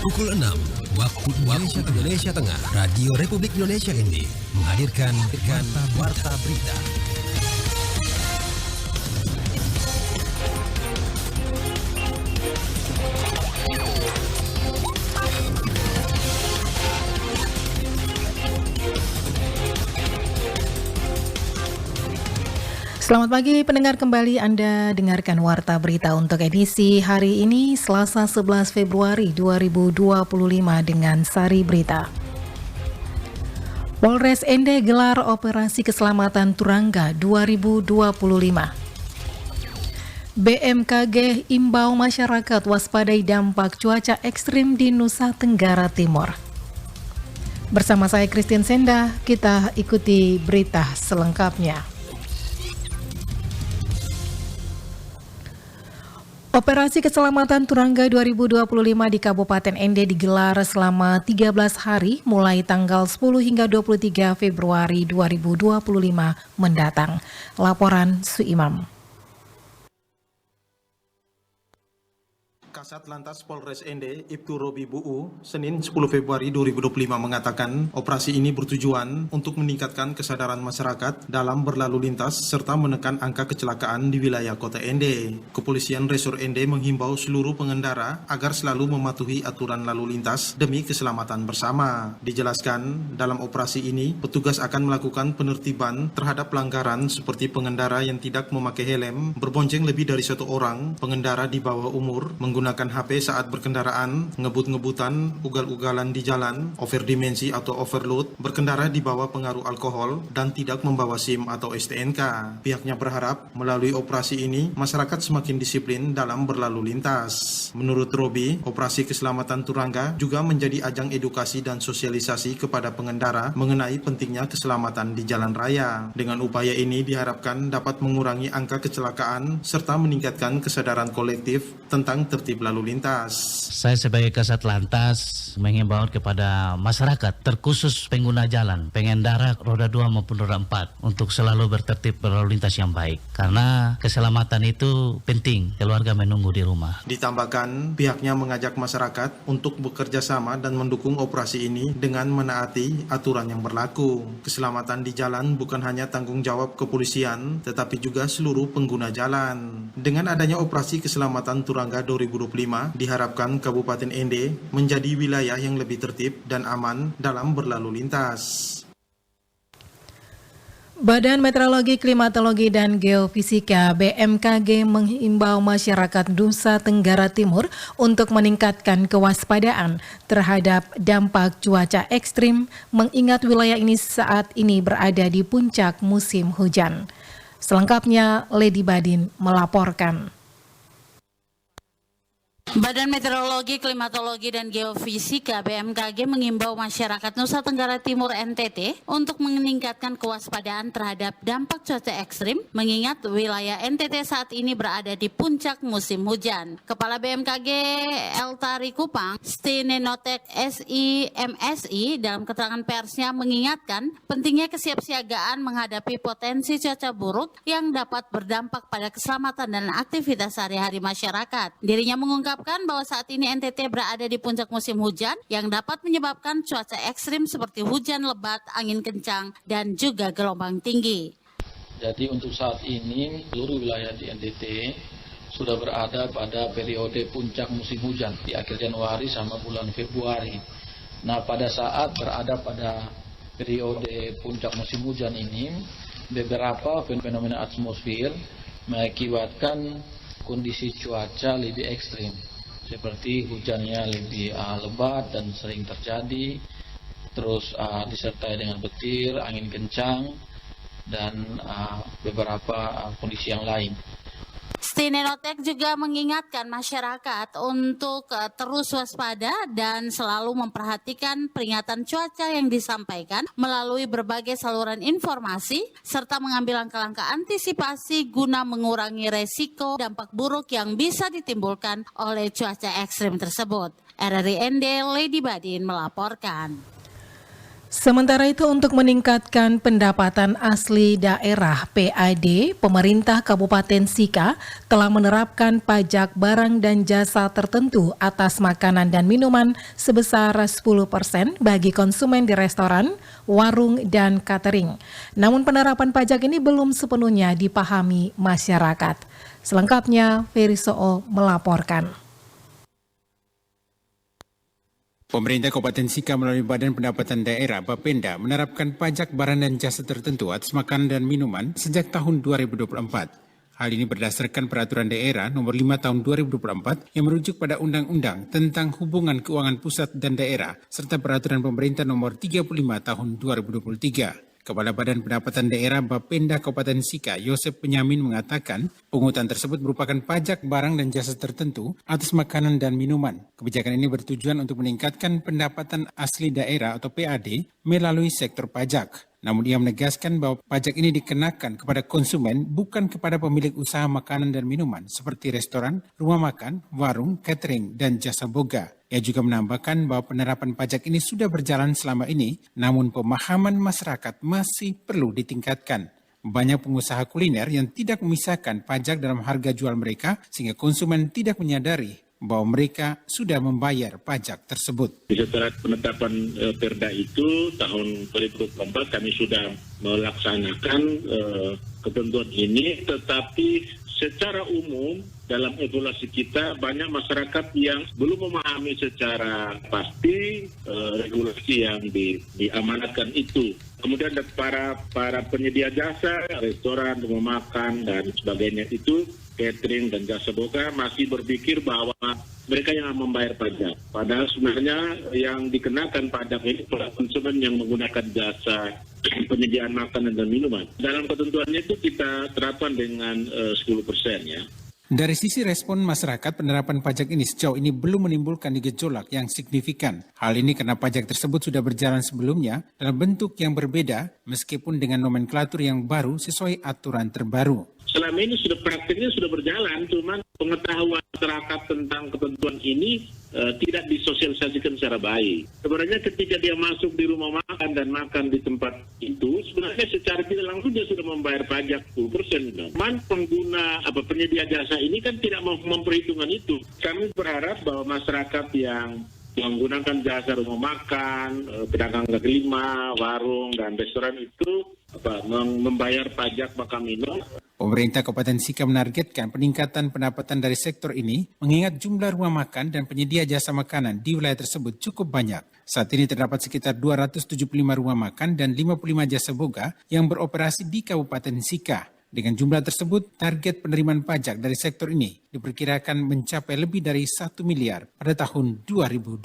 Pukul 6 waktu Indonesia Tengah, Radio Republik Indonesia ND menghadirkan Warta Berita. Selamat pagi pendengar, kembali Anda dengarkan Warta Berita untuk edisi hari ini Selasa 11 Februari 2025 dengan Sari Berita. Polres Ende gelar Operasi Keselamatan Turangga 2025. BMKG imbau masyarakat waspadai dampak cuaca ekstrim di Nusa Tenggara Timur. Bersama saya Christine Senda, kita ikuti berita selengkapnya. Operasi Keselamatan Turangga 2025 di Kabupaten Ende digelar selama 13 hari mulai tanggal 10 hingga 23 Februari 2025 mendatang. Laporan Suimam. Kasat Lantas Polres Ende, Ibtu Robi Buu, Senin 10 Februari 2025 mengatakan operasi ini bertujuan untuk meningkatkan kesadaran masyarakat dalam berlalu lintas serta menekan angka kecelakaan di wilayah kota Ende. Kepolisian Resor Ende menghimbau seluruh pengendara agar selalu mematuhi aturan lalu lintas demi keselamatan bersama. Dijelaskan, dalam operasi ini, petugas akan melakukan penertiban terhadap pelanggaran seperti pengendara yang tidak memakai helm, berbonceng lebih dari satu orang, pengendara di bawah umur, menggunakan HP saat berkendaraan, ngebut-ngebutan, ugal-ugalan di jalan, overdimensi atau overload, berkendara di bawah pengaruh alkohol, dan tidak membawa SIM atau STNK. Pihaknya berharap melalui operasi ini, masyarakat semakin disiplin dalam berlalu lintas. Menurut Robi, operasi keselamatan Turangga juga menjadi ajang edukasi dan sosialisasi kepada pengendara mengenai pentingnya keselamatan di jalan raya. Dengan upaya ini diharapkan dapat mengurangi angka kecelakaan serta meningkatkan kesadaran kolektif tentang tertib lalu lintas. Saya sebagai Kasat Lantas menghimbau kepada masyarakat, terkhusus pengguna jalan, pengendara roda 2 maupun roda 4, untuk selalu bertertib berlalu lintas yang baik. Karena keselamatan itu penting, keluarga menunggu di rumah. Ditambahkan, pihaknya mengajak masyarakat untuk bekerja sama dan mendukung operasi ini dengan menaati aturan yang berlaku. Keselamatan di jalan bukan hanya tanggung jawab kepolisian, tetapi juga seluruh pengguna jalan. Dengan adanya operasi keselamatan Turangga 2025, diharapkan Kabupaten Ende menjadi wilayah yang lebih tertib dan aman dalam berlalu lintas. Badan Meteorologi, Klimatologi, dan Geofisika BMKG menghimbau masyarakat Nusa Tenggara Timur untuk meningkatkan kewaspadaan terhadap dampak cuaca ekstrim, mengingat wilayah ini saat ini berada di puncak musim hujan. Selengkapnya, Lady Badin melaporkan. Badan Meteorologi, Klimatologi, dan Geofisika BMKG mengimbau masyarakat Nusa Tenggara Timur NTT untuk meningkatkan kewaspadaan terhadap dampak cuaca ekstrim, mengingat wilayah NTT saat ini berada di puncak musim hujan. Kepala BMKG Eltari Kupang, Stinenotek SIMSI, dalam keterangan persnya mengingatkan pentingnya kesiapsiagaan menghadapi potensi cuaca buruk yang dapat berdampak pada keselamatan dan aktivitas sehari-hari masyarakat. Dirinya mengungkapkan bahwa saat ini NTT berada di puncak musim hujan yang dapat menyebabkan cuaca ekstrim seperti hujan lebat, angin kencang, dan juga gelombang tinggi. Jadi untuk saat ini seluruh wilayah di NTT sudah berada pada periode puncak musim hujan di akhir Januari sama bulan Februari. Nah, pada saat berada pada periode puncak musim hujan ini, beberapa fenomena atmosfer mengakibatkan kondisi cuaca lebih ekstrim, seperti hujannya lebih lebat dan sering terjadi, terus disertai dengan petir, angin kencang, dan beberapa kondisi yang lain. Stinenotek juga mengingatkan masyarakat untuk terus waspada dan selalu memperhatikan peringatan cuaca yang disampaikan melalui berbagai saluran informasi serta mengambil langkah-langkah antisipasi guna mengurangi resiko dampak buruk yang bisa ditimbulkan oleh cuaca ekstrim tersebut. RRI Ende, Lady Badin melaporkan. Sementara itu untuk meningkatkan pendapatan asli daerah PAD, pemerintah Kabupaten Sika telah menerapkan pajak barang dan jasa tertentu atas makanan dan minuman sebesar 10% bagi konsumen di restoran, warung, dan catering. Namun penerapan pajak ini belum sepenuhnya dipahami masyarakat. Selengkapnya, Ferry Soo melaporkan. Pemerintah Kabupaten Sika melalui Badan Pendapatan Daerah Bapenda menerapkan pajak barang dan jasa tertentu atas makanan dan minuman sejak tahun 2024. Hal ini berdasarkan Peraturan Daerah Nomor 5 Tahun 2024 yang merujuk pada Undang-Undang tentang Hubungan Keuangan Pusat dan Daerah serta Peraturan Pemerintah Nomor 35 Tahun 2023. Kepala Badan Pendapatan Daerah Bapenda Kabupaten Sika, Yosep Penyamin mengatakan, pungutan tersebut merupakan pajak barang dan jasa tertentu atas makanan dan minuman. Kebijakan ini bertujuan untuk meningkatkan pendapatan asli daerah atau PAD melalui sektor pajak. Namun ia menegaskan bahwa pajak ini dikenakan kepada konsumen bukan kepada pemilik usaha makanan dan minuman seperti restoran, rumah makan, warung, catering, dan jasa boga. Ia juga menambahkan bahwa penerapan pajak ini sudah berjalan selama ini, namun pemahaman masyarakat masih perlu ditingkatkan. Banyak pengusaha kuliner yang tidak memisahkan pajak dalam harga jual mereka sehingga konsumen tidak menyadari bahwa mereka sudah membayar pajak tersebut. Setelah penetapan Perda itu tahun 2024 kami sudah melaksanakan ketentuan ini, tetapi secara umum dalam evaluasi kita banyak masyarakat yang belum memahami secara pasti regulasi yang diamanatkan itu. Kemudian para penyedia jasa, restoran, rumah makan dan sebagainya itu, catering dan jasa boga masih berpikir bahwa mereka yang membayar pajak. Padahal sebenarnya yang dikenakan pajak ini para konsumen yang menggunakan jasa penyediaan makanan dan minuman. Dalam ketentuannya itu kita terapkan dengan 10% ya. Dari sisi respon masyarakat, penerapan pajak ini sejauh ini belum menimbulkan gejolak yang signifikan. Hal ini karena pajak tersebut sudah berjalan sebelumnya dalam bentuk yang berbeda meskipun dengan nomenklatur yang baru sesuai aturan terbaru. Selama ini praktiknya sudah berjalan, cuman pengetahuan masyarakat tentang ketentuan ini tidak disosialisasikan secara baik. Sebenarnya ketika dia masuk di rumah makan dan makan di tempat itu, sebenarnya secara tidak langsung dia sudah membayar pajak 10%. Cuman pengguna penyedia jasa ini kan tidak memperhitungkan itu. Kami berharap bahwa masyarakat yang menggunakan jasa rumah makan, pedagang kaki lima, warung, dan restoran itu membayar pajak makan minum. Pemerintah Kabupaten Sika menargetkan peningkatan pendapatan dari sektor ini mengingat jumlah rumah makan dan penyedia jasa makanan di wilayah tersebut cukup banyak. Saat ini terdapat sekitar 275 rumah makan dan 55 jasa boga yang beroperasi di Kabupaten Sika. Dengan jumlah tersebut, target penerimaan pajak dari sektor ini diperkirakan mencapai lebih dari 1 miliar pada tahun 2025.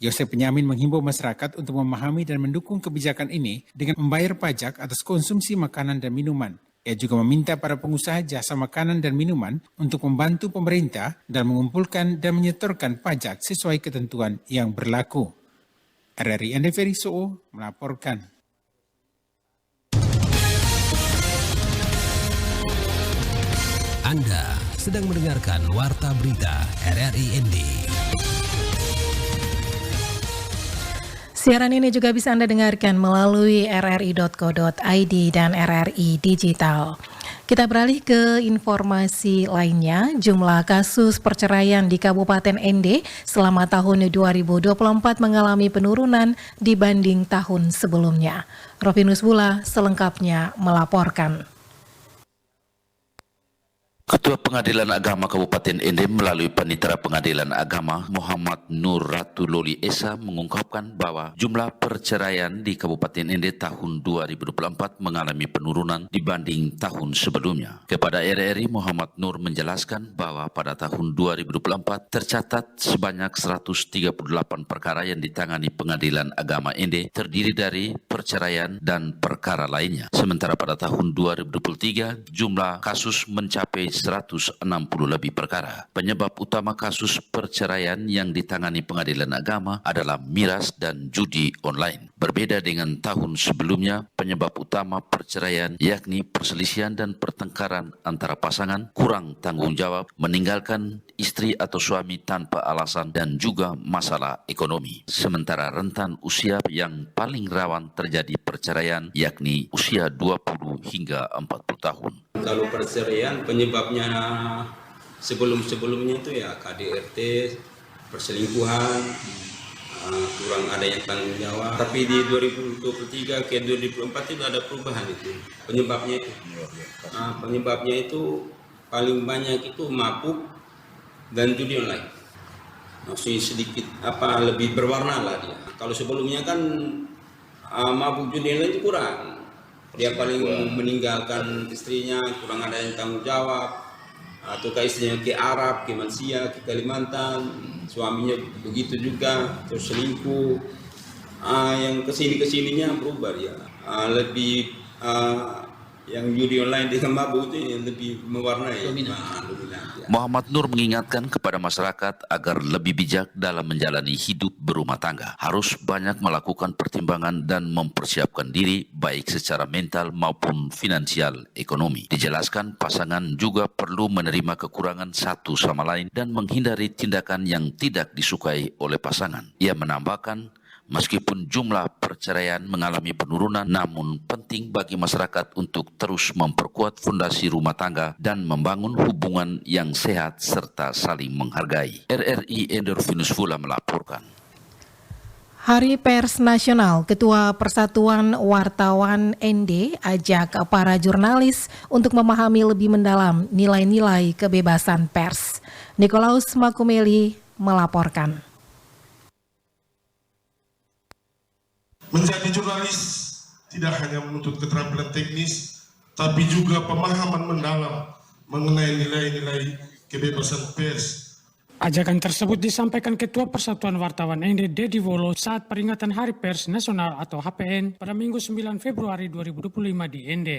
Yosep Penyamin menghimbau masyarakat untuk memahami dan mendukung kebijakan ini dengan membayar pajak atas konsumsi makanan dan minuman. Ia juga meminta para pengusaha jasa makanan dan minuman untuk membantu pemerintah dan mengumpulkan dan menyetorkan pajak sesuai ketentuan yang berlaku. RRI Ferry Soo melaporkan. Anda sedang mendengarkan Warta Berita RRI ND. Siaran ini juga bisa Anda dengarkan melalui rri.co.id dan RRI Digital. Kita beralih ke informasi lainnya. Jumlah kasus perceraian di Kabupaten ND selama tahun 2024 mengalami penurunan dibanding tahun sebelumnya. Rovinus Bula selengkapnya melaporkan. Ketua Pengadilan Agama Kabupaten ND melalui Panitera Pengadilan Agama Muhammad Nur Ratu Loli Esa mengungkapkan bahwa jumlah perceraian di Kabupaten ND tahun 2024 mengalami penurunan dibanding tahun sebelumnya. Kepada RRI, Muhammad Nur menjelaskan bahwa pada tahun 2024 tercatat sebanyak 138 perkara yang ditangani Pengadilan Agama ND terdiri dari perceraian dan perkara lainnya. Sementara pada tahun 2023 jumlah kasus mencapai 160 lebih perkara. Penyebab utama kasus perceraian yang ditangani Pengadilan Agama adalah miras dan judi online. Berbeda dengan tahun sebelumnya, penyebab utama perceraian yakni perselisihan dan pertengkaran antara pasangan, kurang tanggung jawab, meninggalkan istri atau suami tanpa alasan, dan juga masalah ekonomi. Sementara rentan usia yang paling rawan terjadi perceraian yakni usia 20 hingga 40 tahun. Kalau perceraian penyebabnya sebelum-sebelumnya itu ya KDRT, perselingkuhan, kurang adanya tanggung jawab. Tapi di 2023 ke 2024 itu ada perubahan itu. Penyebabnya itu. Penyebabnya itu paling banyak itu mabuk dan judi online. Masih sedikit lebih berwarna lah dia. Kalau sebelumnya kan mabuk judi online itu kurang. Dia paling meninggalkan istrinya, kurang ada yang tanggung jawab, atau istrinya ke Arab, ke Malaysia, ke Kalimantan, suaminya begitu juga, terus selingkuh. Yang kesininya berubah ya, lebih yang judi online dengan mabuk itu yang lebih mewarnai. Muhammad Nur mengingatkan kepada masyarakat agar lebih bijak dalam menjalani hidup berumah tangga. Harus banyak melakukan pertimbangan dan mempersiapkan diri baik secara mental maupun finansial ekonomi. Dijelaskan pasangan juga perlu menerima kekurangan satu sama lain dan menghindari tindakan yang tidak disukai oleh pasangan. Ia menambahkan, meskipun jumlah perceraian mengalami penurunan, namun penting bagi masyarakat untuk terus memperkuat fondasi rumah tangga dan membangun hubungan yang sehat serta saling menghargai. RRI Endorfinus Fula melaporkan. Hari Pers Nasional, Ketua Persatuan Wartawan ND ajak para jurnalis untuk memahami lebih mendalam nilai-nilai kebebasan pers. Nikolaus Makumeli melaporkan. Menjadi jurnalis tidak hanya menuntut keterampilan teknis, tapi juga pemahaman mendalam mengenai nilai-nilai kebebasan pers. Ajakan tersebut disampaikan Ketua Persatuan Wartawan ND Dedi Wolo saat peringatan Hari Pers Nasional atau HPN pada Minggu 9 Februari 2025 di ND.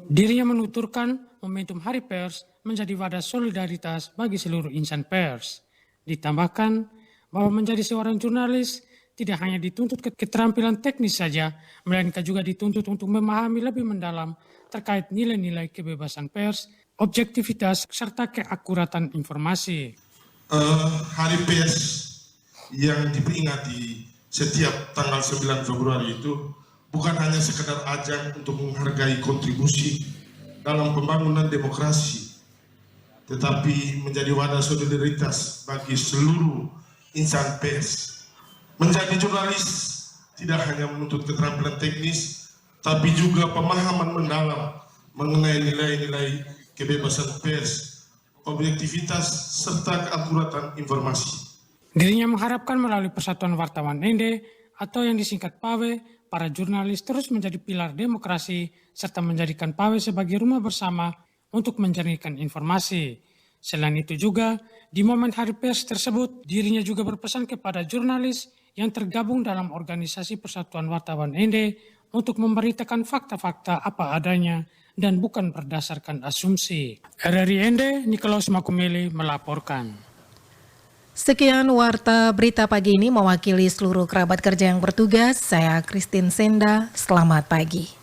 Dirinya menuturkan momentum Hari Pers menjadi wadah solidaritas bagi seluruh insan pers. Ditambahkan bahwa menjadi seorang jurnalis tidak hanya dituntut keterampilan teknis saja, melainkan juga dituntut untuk memahami lebih mendalam terkait nilai-nilai kebebasan pers, objektivitas, serta keakuratan informasi. Hari Pers yang diperingati setiap tanggal 9 Februari itu bukan hanya sekedar ajang untuk menghargai kontribusi dalam pembangunan demokrasi, tetapi menjadi wadah solidaritas bagi seluruh insan pers. Menjadi jurnalis tidak hanya menuntut keterampilan teknis, tapi juga pemahaman mendalam mengenai nilai-nilai kebebasan pers, objektivitas, serta keakuratan informasi. Dirinya mengharapkan melalui Persatuan Wartawan ND atau yang disingkat PAWE, para jurnalis terus menjadi pilar demokrasi serta menjadikan PAWE sebagai rumah bersama untuk menjernihkan informasi. Selain itu juga, di momen Hari Pers tersebut, dirinya juga berpesan kepada jurnalis yang tergabung dalam organisasi Persatuan Wartawan ND untuk memberitakan fakta-fakta apa adanya dan bukan berdasarkan asumsi. RRI ND, Nikolaus Makumeli melaporkan. Sekian warta berita pagi ini mewakili seluruh kerabat kerja yang bertugas. Saya Christine Senda, selamat pagi.